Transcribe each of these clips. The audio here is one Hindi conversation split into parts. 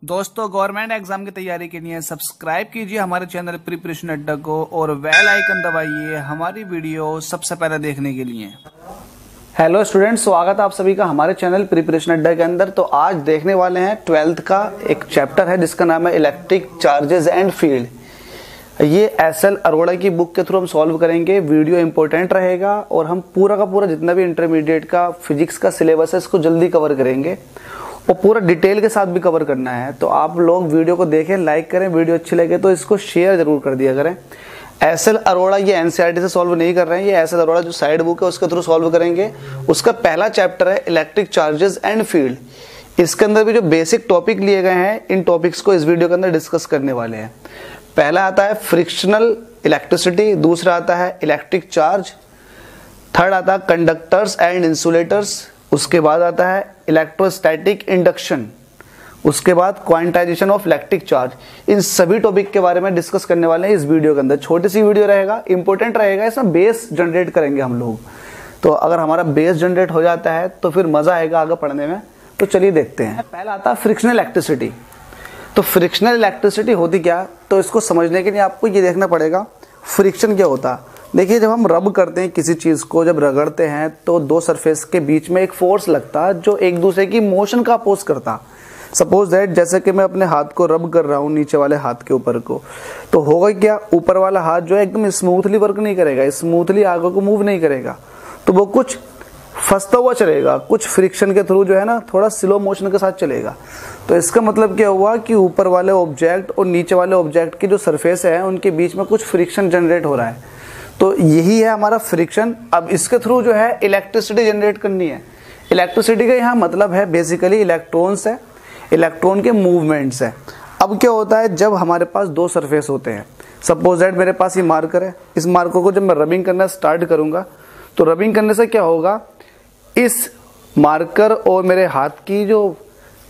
दोस्तों, गवर्नमेंट एग्जाम की तैयारी के लिए सब्सक्राइब कीजिए हमारे चैनल प्रिपरेशन अड्डा को और बेल आइकन दबाइए हमारी वीडियो सबसे पहले देखने के लिए। हेलो स्टूडेंट्स, स्वागत है आप सभी का हमारे चैनल प्रिपरेशन अड्डा के अंदर। तो आज देखने वाले हैं 12th का एक चैप्टर है जिसका नाम है इलेक्ट्रिक चार्जेस एंड फील्ड। ये एसएल अरोड़ा की बुक के थ्रू हम सॉल्व करेंगे। वीडियो इंपॉर्टेंट रहेगा और हम पूरा का पूरा जितना भी इंटरमीडिएट का फिजिक्स का सिलेबस है इसको जल्दी कवर करेंगे और पूरा डिटेल के साथ भी कवर करना है। तो आप लोग वीडियो को देखें, लाइक करें, वीडियो अच्छी लगे तो इसको शेयर जरूर कर दिया करें। एसएल अरोड़ा ये एनसीईआरटी से सॉल्व नहीं कर रहे हैं, ये एसएल अरोड़ा जो साइड बुक है उसके थ्रू सॉल्व करेंगे। उसका पहला चैप्टर है इलेक्ट्रिक चार्जेस एंड फील्ड। इसके अंदर भी जो बेसिक टॉपिक लिए गए हैं इन टॉपिक्स को इस वीडियो के अंदर डिस्कस करने वाले हैं। पहला आता है फ्रिक्शनल इलेक्ट्रिसिटी, दूसरा आता है इलेक्ट्रिक चार्ज, थर्ड आता है कंडक्टर्स एंड इंसुलेटर्स, उसके बाद आता है इलेक्ट्रोस्टैटिक इंडक्शन, उसके बाद क्वांटाइजेशन ऑफ इलेक्ट्रिक चार्ज। इन सभी टॉपिक के बारे में डिस्कस करने वाले हैं इस वीडियो के अंदर। छोटी सी वीडियो रहेगा, इंपॉर्टेंट रहेगा, इसमें बेस जनरेट करेंगे हम लोग। तो अगर हमारा बेस जनरेट हो जाता है तो फिर मजा आएगा आगे पढ़ने में। तो चलिए देखते हैं। पहला आता है फ्रिक्शनल इलेक्ट्रिसिटी। तो फ्रिक्शनल इलेक्ट्रिसिटी होती क्या, तो इसको समझने के लिए आपको ये देखना पड़ेगा फ्रिक्शन क्या होता है। देखिए, जब हम रब करते हैं किसी चीज को, जब रगड़ते हैं तो दो सरफेस के बीच में एक फोर्स लगता है जो एक दूसरे की मोशन का अपोज करता। सपोज दैट जैसे कि मैं अपने हाथ को रब कर रहा हूं नीचे वाले हाथ के ऊपर को, तो होगा क्या, ऊपर वाला हाथ जो है एकदम स्मूथली वर्क नहीं करेगा, स्मूथली आगे को मूव नहीं करेगा, तो वो कुछ फंसता हुआ चलेगा, कुछ फ्रिक्शन के थ्रू जो है ना थोड़ा स्लो मोशन के साथ चलेगा। तो इसका मतलब क्या हुआ कि ऊपर वाले ऑब्जेक्ट और नीचे वाले ऑब्जेक्ट की जो सरफेस है उनके बीच में कुछ फ्रिक्शन जनरेट हो रहा है। तो यही है हमारा फ्रिक्शन। अब इसके थ्रू जो है इलेक्ट्रिसिटी जनरेट करनी है। इलेक्ट्रिसिटी का यहाँ मतलब है बेसिकली इलेक्ट्रॉन्स है, इलेक्ट्रॉन के मूवमेंट्स है। अब क्या होता है, जब हमारे पास दो सरफेस होते हैं, सपोज दैट मेरे पास ये मार्कर है, इस मार्कर को जब मैं रबिंग करना स्टार्ट करूंगा तो रबिंग करने से क्या होगा, इस मार्कर और मेरे हाथ की जो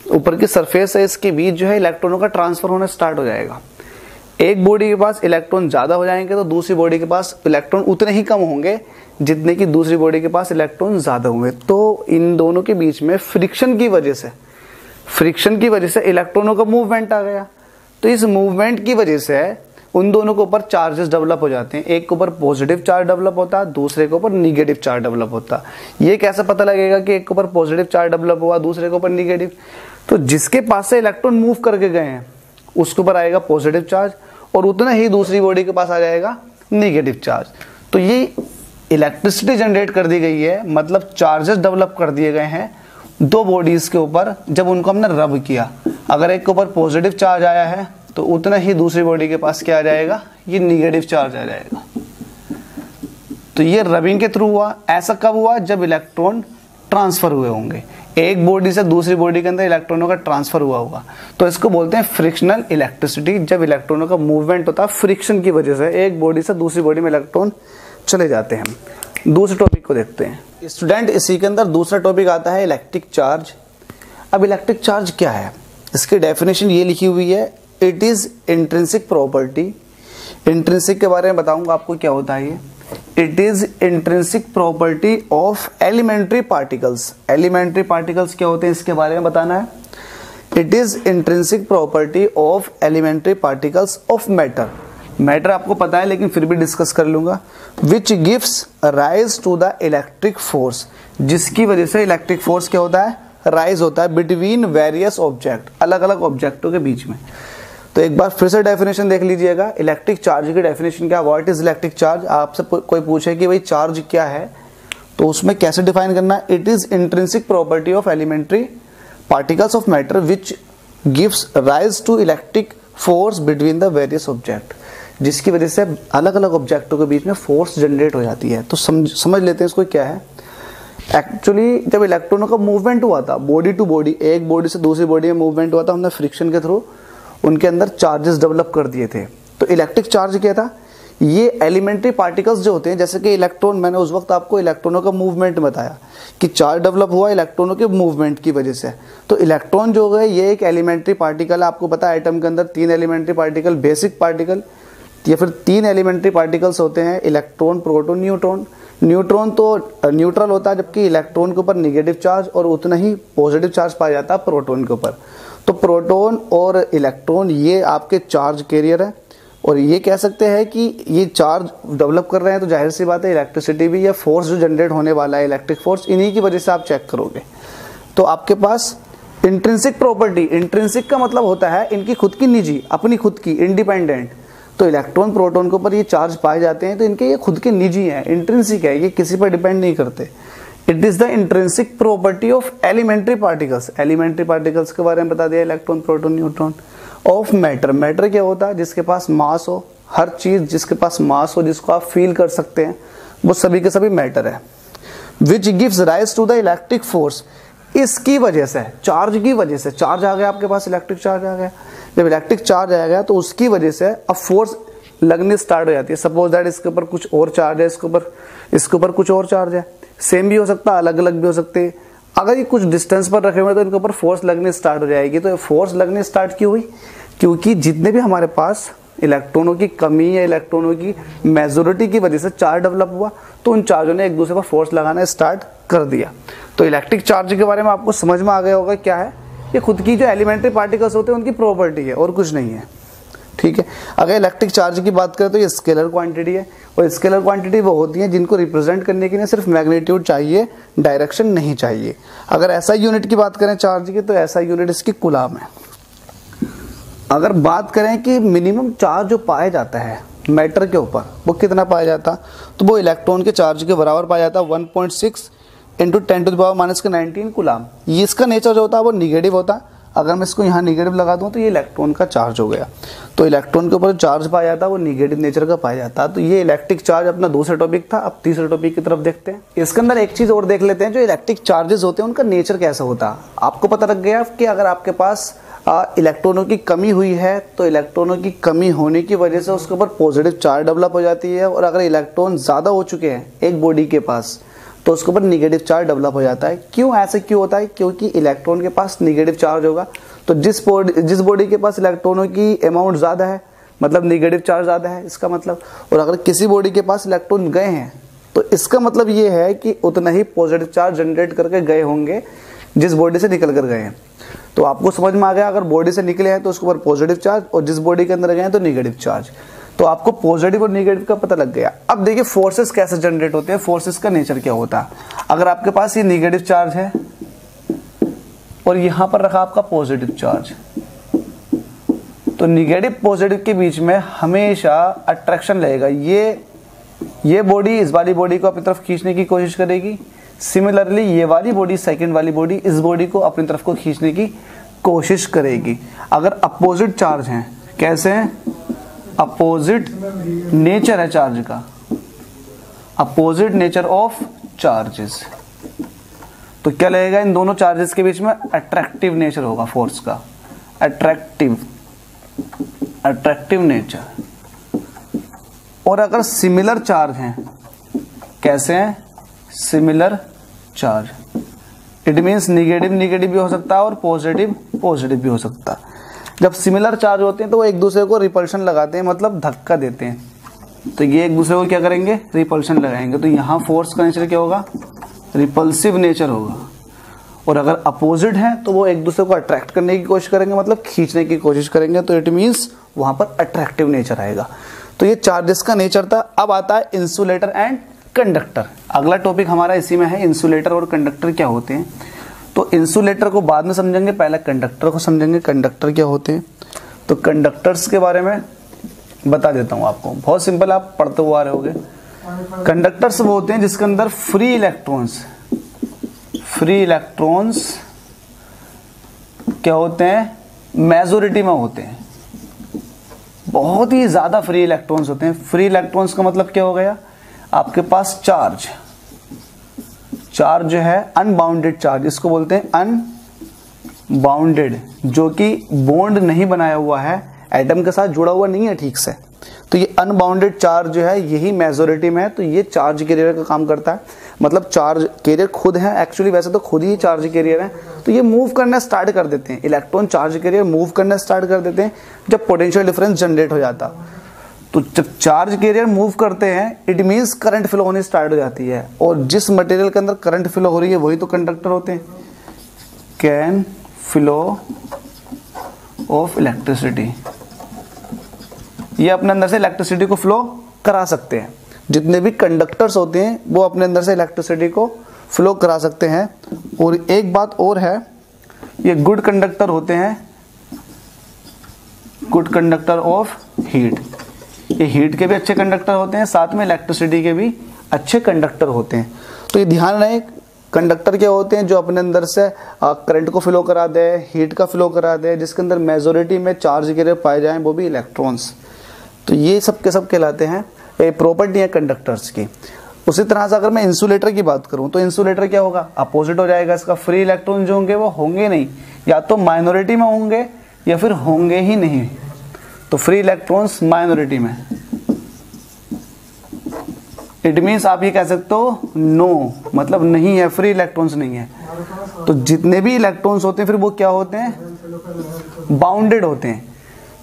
ऊपर की सरफेस है इसके बीच जो है इलेक्ट्रॉनों का ट्रांसफर होना स्टार्ट हो जाएगा। एक बॉडी के पास इलेक्ट्रॉन ज्यादा हो जाएंगे तो दूसरी बॉडी के पास इलेक्ट्रॉन उतने ही कम होंगे जितने कि दूसरी बॉडी के पास इलेक्ट्रॉन ज्यादा होंगे। तो इन दोनों के बीच में फ्रिक्शन की वजह से इलेक्ट्रॉनों का मूवमेंट आ गया। तो इस मूवमेंट की वजह से उन दोनों के ऊपर चार्जेस डेवलप हो जाते हैं। एक के ऊपर पॉजिटिव चार्ज डेवलप होता है, दूसरे के ऊपर निगेटिव चार्ज डेवलप होता है। ये कैसे पता लगेगा कि एक के ऊपर पॉजिटिव चार्ज डेवलप हुआ, दूसरे के ऊपर निगेटिव? तो जिसके पास से इलेक्ट्रॉन मूव करके गए हैं उसके ऊपर आएगा पॉजिटिव चार्ज और उतना ही दूसरी बॉडी के पास आ जाएगा निगेटिव चार्ज। तो ये इलेक्ट्रिसिटी जनरेट कर दी गई है, मतलब चार्जेस डेवलप कर दिए गए हैं दो बॉडीज के ऊपर जब उनको हमने रब किया। अगर एक के ऊपर पॉजिटिव चार्ज आया है तो उतना ही दूसरी बॉडी के पास क्या आ जाएगा, ये निगेटिव चार्ज आ जाएगा। तो ये रबिंग के थ्रू हुआ। ऐसा कब हुआ, जब इलेक्ट्रॉन ट्रांसफर हुए होंगे, एक बॉडी से दूसरी बॉडी के अंदर इलेक्ट्रॉनों का ट्रांसफर हुआ होगा। तो इसको बोलते हैं फ्रिक्शनल इलेक्ट्रिसिटी। जब इलेक्ट्रॉनों का मूवमेंट होता है फ्रिक्शन की वजह से, एक बॉडी से दूसरी बॉडी में इलेक्ट्रॉन चले जाते हैं। दूसरे टॉपिक को देखते हैं स्टूडेंट। इसी के अंदर दूसरा टॉपिक आता है इलेक्ट्रिक चार्ज। अब इलेक्ट्रिक चार्ज क्या है, इसकी डेफिनेशन ये लिखी हुई है, it is intrinsic property. Intrinsic के बारे में बताऊंगा आपको क्या होता है ये। It is intrinsic property of elementary particles. Elementary particles क्या होते हैं इसके बारे में बताना है। It is intrinsic property of elementary particles of matter. Matter आपको पता है लेकिन फिर भी डिस्कस कर लूंगा। Which gives rise to the electric force, जिसकी वजह से इलेक्ट्रिक फोर्स क्या होता है, राइज होता है बिटवीन वेरियस ऑब्जेक्ट, अलग अलग ऑब्जेक्टों के बीच में। तो एक बार फिर से डेफिनेशन देख लीजिएगा। इलेक्ट्रिक चार्ज की डेफिनेशन क्या, व्हाट इज इलेक्ट्रिक चार्ज। आपसे कोई पूछे कि भाई चार्ज क्या है तो उसमें कैसे डिफाइन करना है। It is intrinsic property of elementary particles of matter which gives rise to electric force between the various object, जिसकी वजह से अलग अलग ऑब्जेक्टों के बीच में फोर्स जनरेट हो जाती है। तो समझ लेते हैं इसको क्या है। एक्चुअली जब इलेक्ट्रॉनों का मूवमेंट हुआ था बॉडी टू बॉडी, एक बॉडी से दूसरी बॉडी में मूवमेंट हुआ था, हमने फ्रिक्शन के थ्रू उनके अंदर चार्जेस डेवलप कर दिए थे। तो इलेक्ट्रिक चार्ज क्या था, ये एलिमेंट्री पार्टिकल्स जो होते हैं, जैसे कि इलेक्ट्रॉन, मैंने उस वक्त आपको इलेक्ट्रॉनों का मूवमेंट बताया कि चार्ज डेवलप हुआ इलेक्ट्रॉनों के मूवमेंट की वजह से। तो इलेक्ट्रॉन जो है ये एक एलिमेंट्री पार्टिकल है। आपको पता है एटम के अंदर 3 एलिमेंट्री पार्टिकल, बेसिक पार्टिकल या फिर 3 एलिमेंट्री पार्टिकल्स होते हैं, इलेक्ट्रॉन, प्रोटॉन, न्यूट्रॉन। न्यूट्रॉन तो न्यूट्रल होता है, जबकि इलेक्ट्रॉन के ऊपर निगेटिव चार्ज और उतना ही पॉजिटिव चार्ज पाया जाता है प्रोटॉन के ऊपर। तो प्रोटॉन और इलेक्ट्रॉन ये आपके चार्ज कैरियर है, और ये कह सकते हैं कि ये चार्ज डेवलप कर रहे हैं, तो जाहिर सी बात है इलेक्ट्रिसिटी भी या फोर्स जो जनरेट होने वाला है, इलेक्ट्रिक फोर्स, इन्हीं की वजह से आप चेक करोगे। तो आपके पास इंट्रिंसिक प्रॉपर्टी, इंट्रिंसिक का मतलब होता है इनकी खुद की निजी, अपनी खुद की, इंडिपेंडेंट। तो इलेक्ट्रॉन प्रोटॉन के ऊपर ये चार्ज पाए जाते हैं, तो इनके ये खुद के निजी हैं, इंट्रिंसिक है, ये किसी पर डिपेंड नहीं करते। It is the intrinsic property of elementary particles, elementary particles के बारे में बता दिया, electron proton neutron. Of matter, matter क्या होता है? जिसके पास मास हो, हर चीज जिसके पास मास हो, जिसको आप फील कर सकते हैं, वो सभी के सभी मैटर है। Which gives rise to the electric force, इसकी वजह से, चार्ज की वजह से, चार्ज आ गया आपके पास, इलेक्ट्रिक चार्ज आ गया, जब इलेक्ट्रिक चार्ज आ गया तो उसकी वजह से अब फोर्स लगने स्टार्ट हो जाती है। सपोज दैट इसके ऊपर कुछ और चार्ज है, इसके ऊपर कुछ और चार्ज है, सेम भी हो सकता है, अलग अलग भी हो सकते हैं। अगर ये कुछ डिस्टेंस पर रखे हुए तो इनके ऊपर फोर्स लगने स्टार्ट हो जाएगी। तो फोर्स लगने स्टार्ट क्यों हुई? क्योंकि जितने भी हमारे पास इलेक्ट्रॉनों की कमी या इलेक्ट्रॉनों की मेजोरिटी की वजह से चार्ज डेवलप हुआ, तो उन चार्जों ने एक दूसरे पर फोर्स लगाना स्टार्ट कर दिया। तो इलेक्ट्रिक चार्ज के बारे में आपको समझ में आ गया होगा क्या है, ये खुद की जो एलिमेंट्री पार्टिकल्स होते हैं उनकी प्रॉपर्टी है और कुछ नहीं है। ठीक है, अगर इलेक्ट्रिक चार्ज की बात करें तो ये स्केलर क्वांटिटी है, और स्केलर क्वांटिटी वो होती है जिनको रिप्रेजेंट करने के लिए सिर्फ मैग्नीट्यूड चाहिए, डायरेक्शन नहीं चाहिए। अगर ऐसा यूनिट की बात करें चार्ज की, तो ऐसा यूनिट इसकी कूलम है। अगर बात करें कि मिनिमम चार्ज जो पाया जाता है मैटर के ऊपर, वो कितना पाया जाता, तो वो इलेक्ट्रॉन के चार्ज के बराबर पाया जाता है, 1.6 × 10⁻⁻19 कूलम। ये इसका नेचर जो होता है वो निगेटिव होता है। अगर मैं इसको यहाँ निगेटिव लगा दूँ तो ये इलेक्ट्रॉन का चार्ज हो गया। तो इलेक्ट्रॉन के ऊपर चार्ज पाया जाता है वो निगेटिव नेचर का पाया जाता है। तो ये इलेक्ट्रिक चार्ज अपना दूसरा टॉपिक था। अब तीसरे टॉपिक की तरफ देखते हैं। इसके अंदर एक चीज और देख लेते हैं, जो इलेक्ट्रिक चार्जेस होते हैं उनका नेचर कैसा होता है। आपको पता लग गया कि अगर आपके पास इलेक्ट्रॉनों की कमी हुई है, तो इलेक्ट्रॉनों की कमी होने की वजह से उसके ऊपर पॉजिटिव चार्ज डेवलप हो जाती है, और अगर इलेक्ट्रॉन ज़्यादा हो चुके हैं एक बॉडी के पास, तो उसके ऊपर निगेटिव चार्ज डेवलप हो जाता है। क्यों ऐसे क्यों होता है? क्योंकि इलेक्ट्रॉन के पास निगेटिव चार्ज होगा, तो जिस बॉडी के पास इलेक्ट्रॉनों की अमाउंट ज़्यादा है, मतलब निगेटिव चार्ज ज़्यादा है इसका मतलब। और अगर किसी बॉडी के पास इलेक्ट्रॉन गए हैं, तो इसका मतलब ये है कि उतना ही पॉजिटिव चार्ज जनरेट करके गए होंगे जिस बॉडी से निकल कर गए हैं। तो आपको समझ में आ गया, अगर बॉडी से निकले हैं तो उसके ऊपर पॉजिटिव चार्ज, और जिस बॉडी के अंदर गए हैं तो निगेटिव चार्ज। तो आपको पॉजिटिव और निगेटिव का पता लग गया। अब देखिए फोर्सेस कैसे जनरेट होते हैं, फोर्सेस का नेचर क्या होता है। अगर आपके पास ये निगेटिव चार्ज है और यहां पर रखा आपका पॉजिटिव चार्ज, तो निगेटिव पॉजिटिव के बीच में हमेशा अट्रैक्शन लगेगा। ये बॉडी इस वाली बॉडी को अपनी तरफ खींचने की कोशिश करेगी, सिमिलरली ये वाली बॉडी, सेकंड वाली बॉडी, इस बॉडी को अपनी तरफ को खींचने की कोशिश करेगी। अगर अपोजिट चार्ज हैं, कैसे हैं? अपोजिट नेचर है चार्ज का, अपोजिट नेचर ऑफ चार्जेस, तो क्या लगेगा? इन दोनों चार्जेस के बीच में अट्रैक्टिव नेचर होगा फोर्स का, अट्रैक्टिव नेचर। और अगर सिमिलर चार्ज हैं, कैसे हैं? Similar charge, it means negative negative भी हो सकता है और पॉजिटिव पॉजिटिव भी हो सकता है। जब सिमिलर चार्ज होते हैं तो वो एक दूसरे को रिपल्शन लगाते हैं, मतलब धक्का देते हैं। तो ये एक दूसरे को क्या करेंगे? रिपल्शन लगाएंगे। तो यहाँ फोर्स का नेचर क्या होगा? रिपल्सिव नेचर होगा। और अगर अपोजिट है तो वो एक दूसरे को अट्रैक्ट करने की कोशिश करेंगे, मतलब खींचने की कोशिश करेंगे। तो इट मीन्स वहां पर अट्रैक्टिव नेचर आएगा। तो ये चार्जेस का नेचर था। अब आता है इंसुलेटर एंड कंडक्टर। अगला टॉपिक हमारा इसी में है, इंसुलेटर और कंडक्टर क्या होते हैं। तो इंसुलेटर को बाद में समझेंगे, पहले कंडक्टर को समझेंगे। कंडक्टर क्या होते हैं, तो कंडक्टर्स के बारे में बता देता हूं आपको, बहुत सिंपल, आप पढ़ते हुए आ रहे होगे। कंडक्टर्स वो होते हैं जिसके अंदर फ्री इलेक्ट्रॉन्स क्या होते हैं? मेजोरिटी में होते हैं, बहुत ही ज्यादा फ्री इलेक्ट्रॉन्स होते हैं। फ्री इलेक्ट्रॉन्स का मतलब क्या हो गया? आपके पास चार्ज जो है अनबाउंडेड चार्ज, इसको बोलते हैं अनबाउंडेड, जो कि बॉन्ड नहीं बनाया हुआ है, एटम के साथ जुड़ा हुआ नहीं है ठीक से। तो ये अनबाउंडेड चार्ज जो है यही मेजोरिटी में है। तो ये चार्ज कैरियर का काम करता है, मतलब चार्ज कैरियर खुद है, एक्चुअली वैसे तो खुद ही चार्ज कैरियर है। तो ये मूव करना स्टार्ट कर देते हैं, इलेक्ट्रॉन चार्ज कैरियर मूव करना स्टार्ट कर देते हैं जब पोटेंशियल डिफरेंस जनरेट हो जाता। तो जब चार्ज कैरियर मूव करते हैं, इट मीन्स करंट फ्लो होनी स्टार्ट हो जाती है। और जिस मटेरियल के अंदर करंट फ्लो हो रही है वही तो कंडक्टर होते हैं। Can flow of electricity. ये अपने अंदर से इलेक्ट्रिसिटी को फ्लो करा सकते हैं। जितने भी कंडक्टर्स होते हैं वो अपने अंदर से इलेक्ट्रिसिटी को फ्लो करा सकते हैं। और एक बात और है, ये गुड कंडक्टर होते हैं, गुड कंडक्टर ऑफ हीट। ये हीट के भी अच्छे कंडक्टर होते हैं, साथ में इलेक्ट्रिसिटी के भी अच्छे कंडक्टर होते हैं। तो ये ध्यान रहे, कंडक्टर क्या होते हैं, जो अपने अंदर से करंट को फ्लो करा दे, हीट का फ्लो करा दे, जिसके अंदर मेजोरिटी में चार्ज गिरे पाए जाएं, वो भी इलेक्ट्रॉन्स। तो ये सब के सब कहलाते हैं, ये प्रॉपर्टी है कंडक्टर्स की। उसी तरह से अगर मैं इंसुलेटर की बात करूं तो इंसुलेटर क्या होगा, अपोजिट हो जाएगा इसका। फ्री इलेक्ट्रॉन जो होंगे वो होंगे नहीं, या तो माइनॉरिटी में होंगे या फिर होंगे ही नहीं। तो फ्री इलेक्ट्रॉन्स माइनॉरिटी में, इट मीन्स आप ये कह सकते हो नो, मतलब नहीं है, फ्री इलेक्ट्रॉन्स नहीं है। तो जितने भी इलेक्ट्रॉन्स होते हैं फिर वो क्या होते हैं, बाउंडेड होते हैं।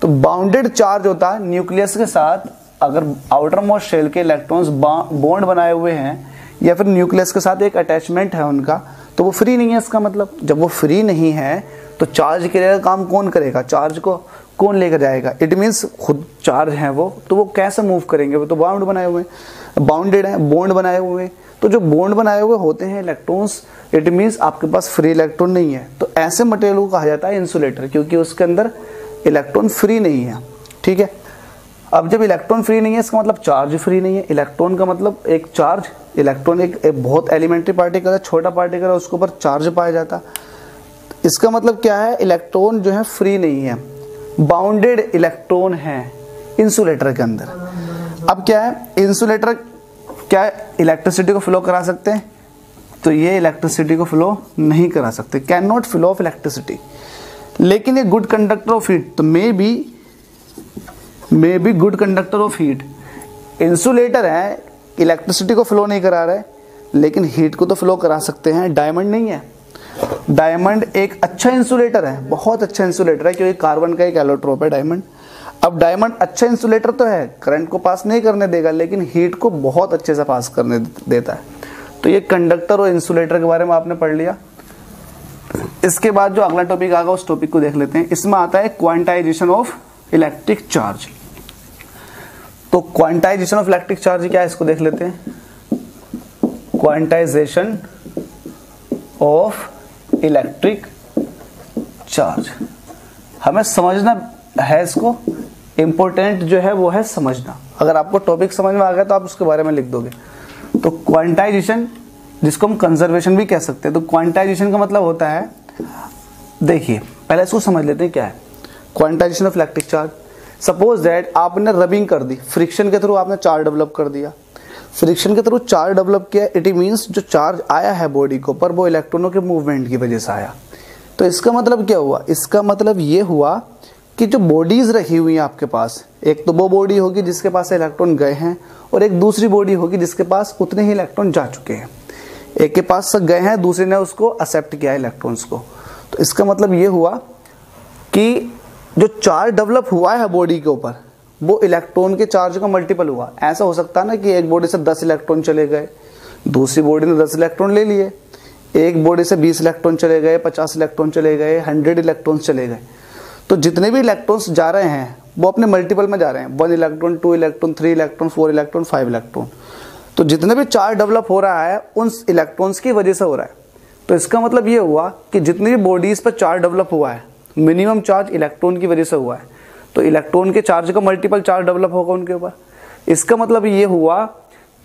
तो बाउंडेड चार्ज होता है न्यूक्लियस के साथ। अगर आउटर मोस्ट शेल के इलेक्ट्रॉन्स बॉन्ड बनाए हुए हैं या फिर न्यूक्लियस के साथ एक अटैचमेंट है उनका, तो वो फ्री नहीं है। इसका मतलब जब वो फ्री नहीं है तो चार्ज के काम कौन करेगा, चार्ज को कौन लेकर जाएगा। इट मीन्स खुद चार्ज है वो, तो वो कैसे मूव करेंगे, वो तो बाउंड बनाए हुए हैं, बाउंडेड है, बॉन्ड बनाए हुए हैं। तो जो बॉन्ड बनाए हुए होते हैं इलेक्ट्रॉन्स, इट मीन्स आपके पास फ्री इलेक्ट्रॉन नहीं है। तो ऐसे मटेरियल को कहा जाता है इंसुलेटर, क्योंकि उसके अंदर इलेक्ट्रॉन फ्री नहीं है। ठीक है, अब जब इलेक्ट्रॉन फ्री नहीं है इसका मतलब चार्ज फ्री नहीं है। इलेक्ट्रॉन का मतलब एक चार्ज, इलेक्ट्रॉन एक बहुत एलिमेंट्री पार्टिकल है, छोटा पार्टिकल है, उसके ऊपर चार्ज पाया जाता। इसका मतलब क्या है, इलेक्ट्रॉन जो है फ्री नहीं है, बाउंडेड इलेक्ट्रॉन है इंसुलेटर के अंदर। अब क्या है, इंसुलेटर क्या इलेक्ट्रिसिटी को फ्लो करा सकते हैं, तो ये इलेक्ट्रिसिटी को फ्लो नहीं करा सकते, can not flow of electricity. लेकिन ये गुड कंडक्टर ऑफ हीट, तो may be good conductor of heat. Insulator है, इलेक्ट्रिसिटी को फ्लो नहीं करा रहे, लेकिन हीट को तो फ्लो करा सकते हैं। डायमंड नहीं है, डायमंड एक अच्छा इंसुलेटर है, बहुत अच्छा इंसुलेटर है, क्योंकि कार्बन का एक एलोट्रोप है डायमंड। अब डायमंड अच्छा इंसुलेटर तो है, करंट को पास नहीं करने देगा, लेकिन हीट को बहुत अच्छे से पास करने देता है। तो ये कंडक्टर और इंसुलेटर के बारे में आपने पढ़ लिया। इसके बाद जो अगला टॉपिक आएगा उस टॉपिक को देख लेते हैं। इसमें आता है क्वांटाइजेशन ऑफ इलेक्ट्रिक चार्ज। तो क्वांटाइजेशन ऑफ इलेक्ट्रिक चार्ज क्या है, इसको देख लेते हैं। क्वांटाइजेशन ऑफ इलेक्ट्रिक चार्ज हमें समझना है, इसको इंपॉर्टेंट जो है वो है समझना। अगर आपको टॉपिक समझ में आ गया तो आप उसके बारे में लिख दोगे। तो क्वांटाइजेशन, जिसको हम कंजर्वेशन भी कह सकते हैं, तो क्वांटाइजेशन का मतलब होता है, देखिए पहले इसको समझ लेते हैं क्या है quantization of electric charge. Suppose that आपने रबिंग कर दी, फ्रिक्शन के थ्रू आपने चार्ज डेवलप कर दिया, फ्रिक्शन के थ्रू चार्ज डेवलप किया। इट मीन्स जो चार्ज आया है बॉडी के ऊपर वो इलेक्ट्रॉनों के मूवमेंट की वजह से आया। तो इसका मतलब क्या हुआ, इसका मतलब ये हुआ कि जो बॉडीज रखी हुई हैं आपके पास, एक तो वो बॉडी होगी जिसके पास इलेक्ट्रॉन गए हैं, और एक दूसरी बॉडी होगी जिसके पास उतने ही इलेक्ट्रॉन जा चुके हैं। एक के पास से गए हैं, दूसरे ने उसको एक्सेप्ट किया इलेक्ट्रॉन्स को। तो इसका मतलब ये हुआ कि जो चार्ज डेवलप हुआ है बॉडी के ऊपर वो इलेक्ट्रॉन के चार्ज का मल्टीपल हुआ। ऐसा हो सकता है ना कि एक बॉडी से 10 इलेक्ट्रॉन चले गए, दूसरी बॉडी ने 10 इलेक्ट्रॉन ले लिए, एक बॉडी से 20 इलेक्ट्रॉन चले गए, 50 इलेक्ट्रॉन चले गए, 100 इलेक्ट्रॉन चले गए। तो जितने भी इलेक्ट्रॉन्स जा रहे हैं वो अपने मल्टीपल में जा रहे हैं, 1 electron, 2 electron, 3 electron, 4 electron, 5 electron. तो जितने भी चार्ज डेवलप हो रहा है उन इलेक्ट्रॉन्स की वजह से हो रहा है। तो इसका मतलब ये हुआ कि जितनी भी बॉडीज पर चार्ज डेवलप हुआ है, मिनिमम चार्ज इलेक्ट्रॉन की वजह से हुआ है। तो इलेक्ट्रॉन के चार्ज का मल्टीपल चार्ज डेवलप होगा उनके ऊपर। इसका मतलब ये हुआ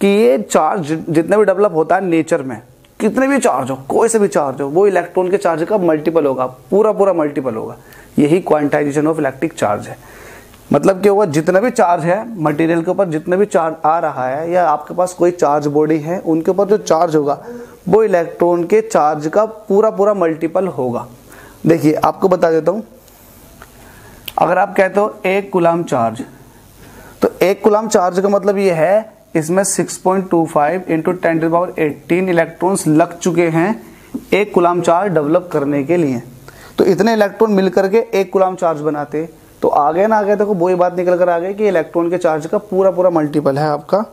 कि ये चार्ज जितना भी डेवलप होता है नेचर में, कितने भी चार्ज हो, कोई से भी चार्ज हो, वो इलेक्ट्रॉन के चार्ज का मल्टीपल होगा, पूरा मल्टीपल होगा। यही क्वांटाइजेशन ऑफ इलेक्ट्रिक चार्ज है। मतलब क्या होगा, जितना भी चार्ज है मटेरियल के ऊपर, जितना भी चार्ज आ रहा है या आपके पास कोई चार्ज बॉडी है, उनके ऊपर जो चार्ज होगा वो इलेक्ट्रॉन के चार्ज का पूरा मल्टीपल होगा। देखिए आपको बता देता हूं, अगर आप कहते हो 1 कूलम चार्ज, तो 1 कूलम चार्ज का मतलब ये है इसमें 6.25 इंटू 10⁻18 इलेक्ट्रॉन्स लग चुके हैं 1 कूलम चार्ज डेवलप करने के लिए। तो इतने इलेक्ट्रॉन मिलकर के 1 कूलम चार्ज बनाते। तो आगे ना आगे देखो वही बात निकल कर आ गई कि इलेक्ट्रॉन के चार्ज का पूरा मल्टीपल है आपका,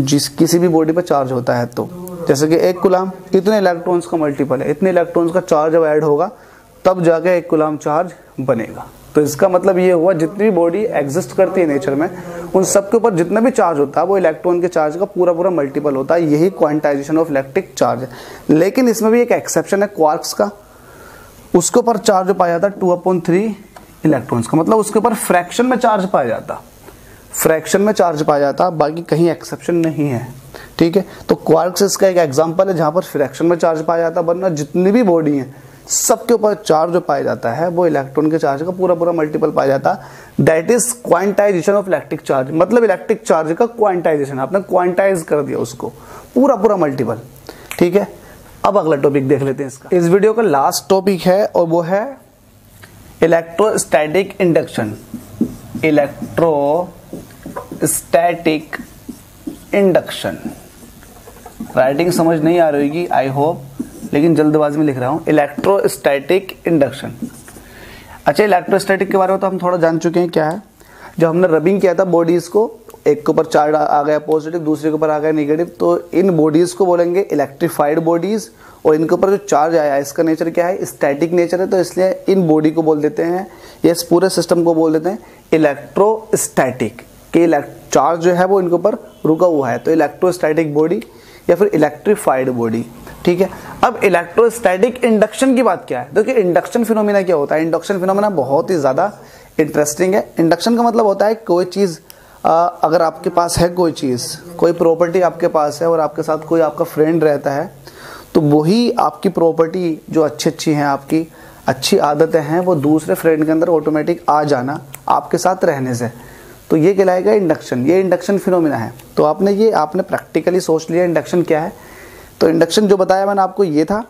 जिस किसी भी बॉडी पर चार्ज होता है। तो जैसे कि 1 कूलम इतने इलेक्ट्रॉन्स का मल्टीपल है, इतने इलेक्ट्रॉन्स का चार्ज जब ऐड होगा तब जाके एक कूलम्ब चार्ज बनेगा। तो इसका मतलब ये हुआ जितनी भी बॉडी एग्जिस्ट करती है नेचर में, उन सब के ऊपर जितना भी चार्ज होता है वो इलेक्ट्रॉन के चार्ज का पूरा पूरा मल्टीपल होता है। यही क्वांटाइजेशन ऑफ इलेक्ट्रिक चार्ज है। लेकिन इसमें भी एक एक्सेप्शन है क्वार्क्स का, उसके ऊपर चार्ज पाया जाता है 2/3 इलेक्ट्रॉन्स का, मतलब उसके ऊपर फ्रैक्शन में चार्ज पाया जाता, फ्रैक्शन में चार्ज पाया जाता, बाकी कहीं एक्सेप्शन नहीं है। ठीक है, तो क्वार्क्स इसका एक एग्जांपल है जहां पर फ्रैक्शन में चार्ज पाया जाता, वरना जितनी भी बॉडी है सबके ऊपर चार्ज जो पाया जाता है वो इलेक्ट्रॉन के चार्ज का पूरा पूरा मल्टीपल पाया जाता है। That is quantization of electric charge, मतलब इलेक्ट्रिक चार्ज का क्वांटाइजेशन, आपने क्वांटाइज कर दिया उसको पूरा पूरा मल्टीपल। ठीक है, अब अगला टॉपिक देख लेते हैं इसका। इस वीडियो का लास्ट टॉपिक है और वो है electrostatic induction. Electrostatic induction, writing समझ नहीं आ रही होगी आई होप, लेकिन जल्दबाजी में लिख रहा हूं। Electrostatic induction. अच्छा, इलेक्ट्रोस्टैटिक के बारे में तो हम थोड़ा जान चुके हैं क्या है। जब हमने रबिंग किया था बॉडीज को, एक के ऊपर चार्ज आ गया पॉजिटिव, दूसरे के ऊपर आ गया नेगेटिव, तो इन बॉडीज को बोलेंगे इलेक्ट्रीफाइड बॉडीज, और इनके ऊपर जो चार्ज आया इसका नेचर क्या है, स्टैटिक नेचर है, तो इसलिए इन बॉडी को बोल देते हैं, इस पूरे सिस्टम को बोल देते हैं इलेक्ट्रोस्टैटिक, कि चार्ज जो है वो इनके ऊपर रुका हुआ है, तो इलेक्ट्रोस्टैटिक बॉडी या फिर इलेक्ट्रीफाइड बॉडी। ठीक है, अब इलेक्ट्रोस्टैटिक इंडक्शन की बात क्या है। देखिए इंडक्शन फिनोमेना क्या होता है। इंडक्शन फिनोमेना बहुत ही ज्यादा इंटरेस्टिंग है। इंडक्शन का मतलब होता है कोई चीज अगर आपके पास है, कोई चीज, कोई प्रॉपर्टी आपके पास है और आपके साथ कोई आपका फ्रेंड रहता है, तो वही आपकी प्रॉपर्टी जो अच्छी अच्छी हैं, आपकी अच्छी आदतें हैं, वो दूसरे फ्रेंड के अंदर ऑटोमेटिक आ जाना आपके साथ रहने से, तो ये कहलाएगा इंडक्शन। ये इंडक्शन फिनोमेना है। तो आपने प्रैक्टिकली सोच लिया इंडक्शन क्या है। तो इंडक्शन जो बताया मैंने आपको ये था।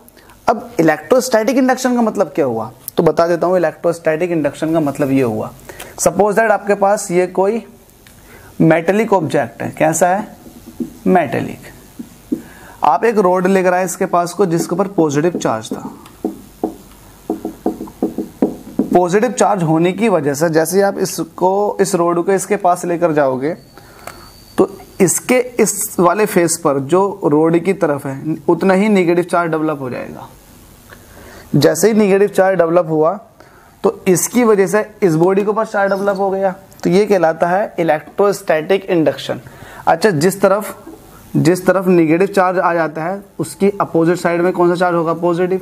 अब इलेक्ट्रोस्टैटिक इंडक्शन का मतलब क्या हुआ, तो बता देता हूँ। इलेक्ट्रोस्टैटिक इंडक्शन का मतलब ये हुआ, सपोज दैट आपके पास ये कोई मेटेलिक ऑब्जेक्ट है। कैसा है, मेटेलिक। आप एक रोड लेकर आए इसके पास को, जिसके ऊपर पॉजिटिव चार्ज था। पॉजिटिव चार्ज होने की वजह से जैसे आप इस रोड को इसके पास लेकर जाओगे, तो इसके इस वाले फेस पर जो रोड की तरफ है उतना ही नेगेटिव चार्ज डेवलप हो जाएगा। जैसे ही नेगेटिव चार्ज डेवलप हुआ तो इसकी वजह से इस बॉडी के ऊपर चार्ज डेवलप हो गया, तो ये कहलाता है इलेक्ट्रोस्टैटिक इंडक्शन। अच्छा, जिस तरफ नेगेटिव चार्ज आ जाता है उसकी अपोजिट साइड में कौन सा चार्ज होगा, पॉजिटिव।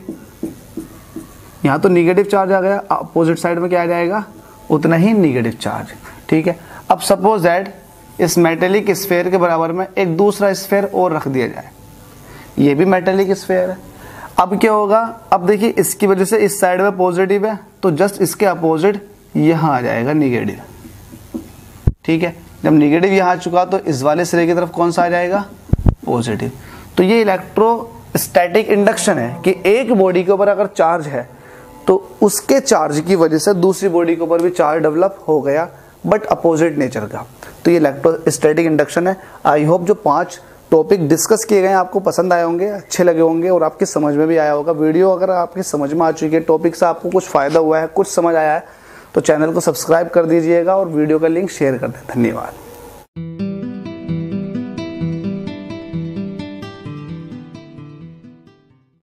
यहाँ तो नेगेटिव चार्ज आ गया, अपोजिट साइड में क्या आ जाएगा, उतना ही नेगेटिव चार्ज। ठीक है, अब सपोज दैट इस मेटेलिक स्फीयर के बराबर में एक दूसरा स्फीयर और रख दिया जाए, ये भी मेटेलिक स्फीयर है। अब क्या होगा, अब देखिए इसकी वजह से इस साइड में पॉजिटिव है, तो जस्ट इसके अपोजिट यहां आ जाएगा नेगेटिव। ठीक है, जब नेगेटिव यहां आ चुका तो इस वाले सिरे की तरफ कौन सा आ जाएगा, पॉजिटिव। तो ये इलेक्ट्रोस्टैटिक इंडक्शन है कि एक बॉडी के ऊपर अगर चार्ज है तो उसके चार्ज की वजह से दूसरी बॉडी के ऊपर भी चार्ज डेवलप हो गया, बट अपोजिट नेचर का। तो ये इलेक्ट्रोस्टैटिक इंडक्शन है। आई होप जो 5 टॉपिक डिस्कस किए गए आपको पसंद आए होंगे, अच्छे लगे होंगे और आपकी समझ में भी आया होगा। वीडियो अगर आपकी समझ में आ चुकी है, टॉपिक से आपको कुछ फायदा हुआ है, कुछ समझ आया है, तो चैनल को सब्सक्राइब कर दीजिएगा और वीडियो का लिंक शेयर कर दें। धन्यवाद।